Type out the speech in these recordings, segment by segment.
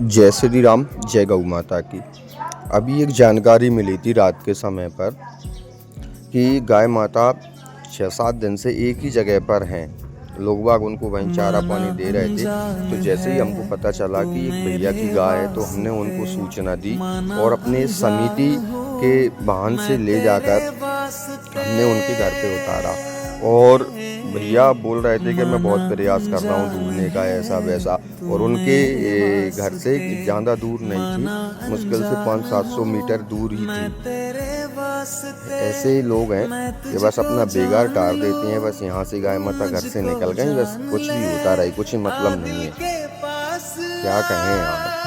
जय श्री राम, जय गौ माता की। अभी एक जानकारी मिली थी रात के समय पर कि गाय माता 6-7 दिन से एक ही जगह पर हैं। लोग बाग उनको वहीं चारा पानी दे रहे थे। तो जैसे ही हमको पता चला कि एक भैया की गाय है, तो हमने उनको सूचना दी और अपने समिति के वाहन से ले जाकर हमने उनके घर पे उतारा। और भैया बोल रहे थे कि मैं बहुत प्रयास कर रहा हूँ ढूंढने का, ऐसा वैसा। और उनके घर से ज़्यादा दूर नहीं थी, मुश्किल से 500-700 मीटर दूर ही थी। ऐसे ही लोग हैं कि बस अपना बेगार टार देते हैं। बस यहाँ से गाय माता घर से निकल गई, बस कुछ भी होता रहे, कुछ ही मतलब नहीं है। क्या कहें यार।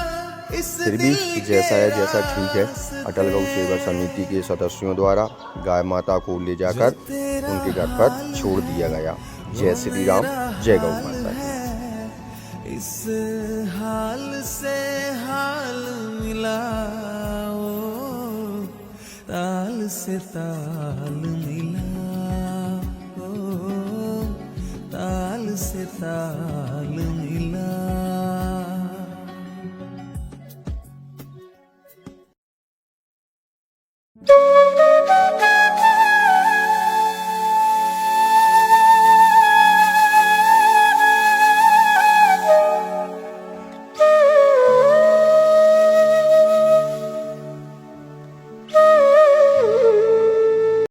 फिर भी जैसा है जैसा ठीक है, अटल गौ सेवा समिति के सदस्यों द्वारा गाय माता को ले जाकर उनके घर पर छोड़ दिया गया। जय श्री राम, जय गौ माता की। इस हाल से हाल मिलाओ, ताल से ताल मिलाओ, ताल से ताल